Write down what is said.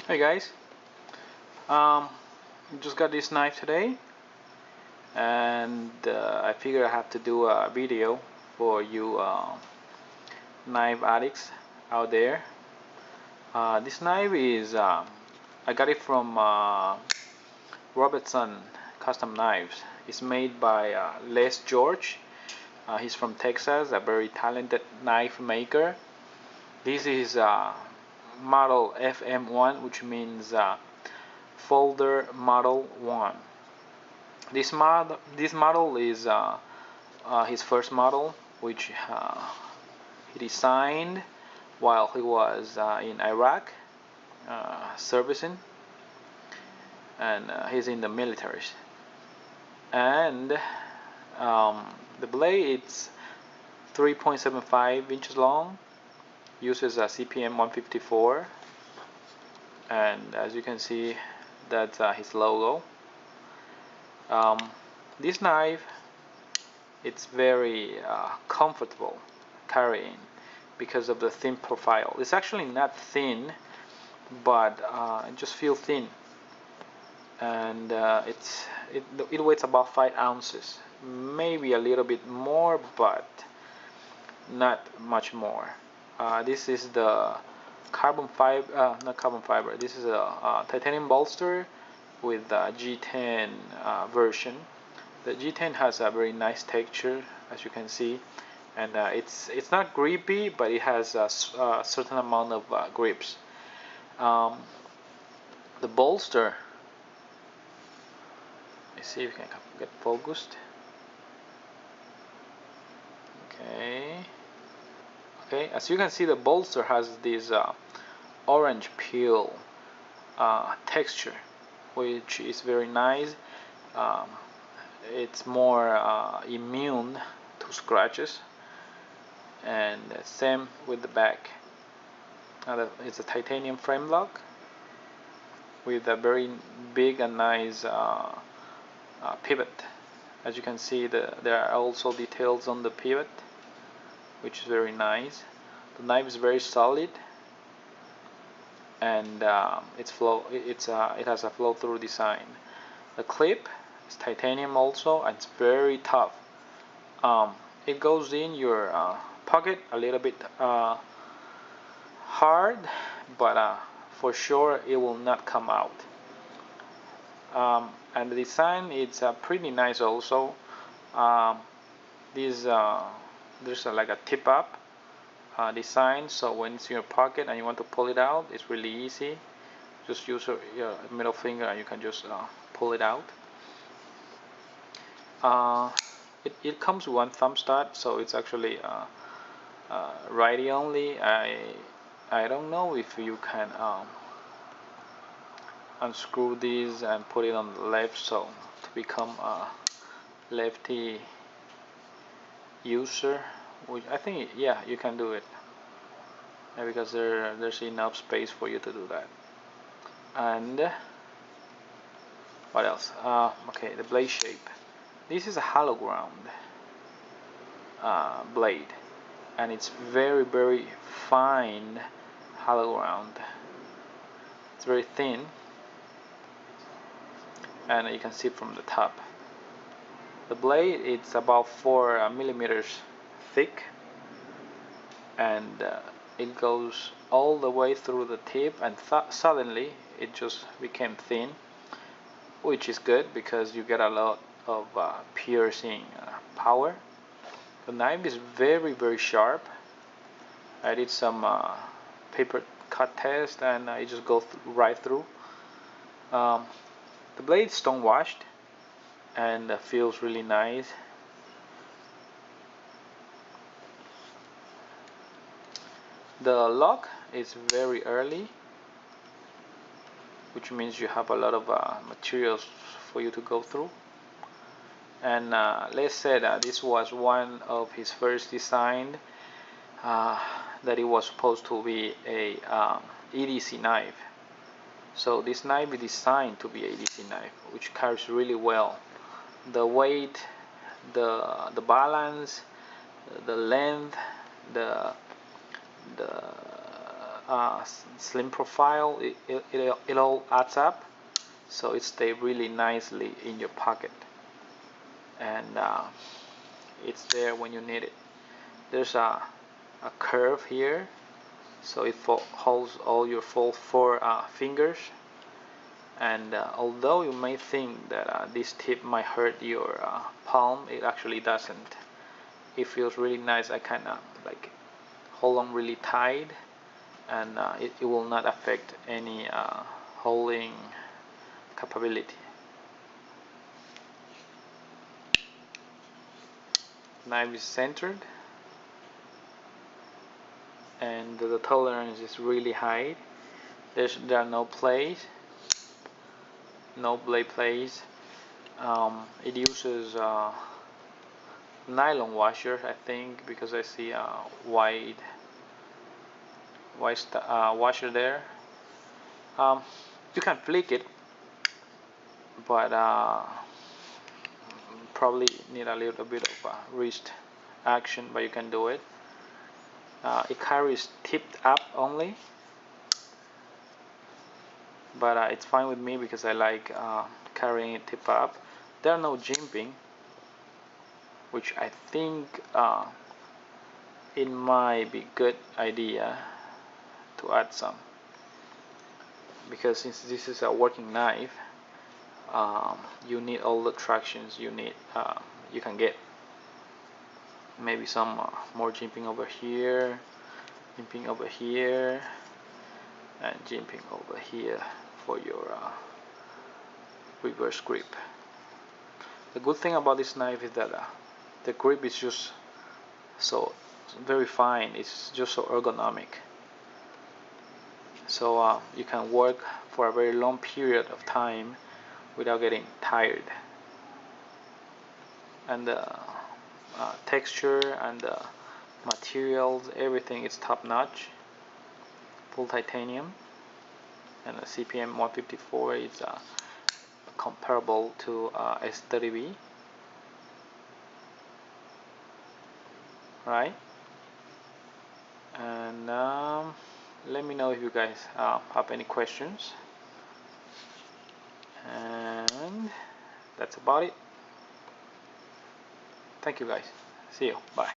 Hey guys, um, just got this knife today, and I figured I have to do a video for you knife addicts out there. This knife is I got it from Robertson Custom Knives. It's made by Les George. He's from Texas, a very talented knife maker. This is model FM-1, which means folder model 1. This model is his first model, which he designed while he was in Iraq servicing, and he's in the military. And the blade it's 3.75 inches long, uses a CPM 154, and as you can see, that's his logo. This knife, it's very comfortable carrying because of the thin profile. It's actually not thin, but it just feels thin, and it weighs about 5 ounces, maybe a little bit more, but not much more. This is the carbon fiber, not carbon fiber. This is a titanium bolster with the G10 version. The G10 has a very nice texture, as you can see, and it's not grippy, but it has a certain amount of grips. The bolster. Let's see if we can get focused. Okay, as you can see, the bolster has this orange peel texture, which is very nice. Um, it's more immune to scratches, and same with the back. It's a titanium frame lock with a very big and nice pivot. As you can see, there are also details on the pivot, which is very nice. The knife is very solid, and it has a flow-through design. The clip is titanium also, and it's very tough. It goes in your pocket a little bit hard, but for sure it will not come out. And the design it's pretty nice also. There's like a tip up design, so when it's in your pocket and you want to pull it out, it's really easy. Just use your middle finger and you can just pull it out. It comes with one thumb stud, so it's actually righty only. I don't know if you can unscrew these and put it on the left, so to become a lefty user, which I think, yeah, you can do it, because there's enough space for you to do that. And what else? Okay, the blade shape. This is a hollow ground blade, and it's very fine hollow ground. It's very thin, and you can see from the top. The blade it's about 4 millimeters thick, and it goes all the way through the tip, and suddenly it just became thin, which is good because you get a lot of piercing power. The knife is very sharp. I did some paper cut test, and it just goes right through. The blade is stone washed and feels really nice. The lock is very early, which means you have a lot of materials for you to go through. And let's say that this was one of his first design, that it was supposed to be a EDC knife. So this knife is designed to be a EDC knife, which carries really well. The weight, the balance, the length, the slim profile, it all adds up, so it stays really nicely in your pocket, and it's there when you need it. There's a curve here, so it holds all your four fingers, and although you may think that this tip might hurt your palm, it actually doesn't. It feels really nice. I kind of like hold on really tight, and it will not affect any holding capability. Knife is centered, and the tolerance is really high. There are no blade plays. It uses nylon washer, I think, because I see a white washer there. You can flick it, but probably need a little bit of wrist action, but you can do it. It carries tipped up only, but it's fine with me because I like carrying it tipped up. There are no jimping, which I think it might be good idea to add some, because since this is a working knife, you need all the tractions you need. You can get maybe some more jimping over here, and jimping over here for your reverse grip. The good thing about this knife is that the grip is just so very fine. It's just so ergonomic, so you can work for a very long period of time without getting tired. And the texture and the materials, everything is top notch, full titanium, and the CPM 154 is comparable to S30B, right? And let me know if you guys have any questions, and that's about it. Thank you guys. See you. Bye.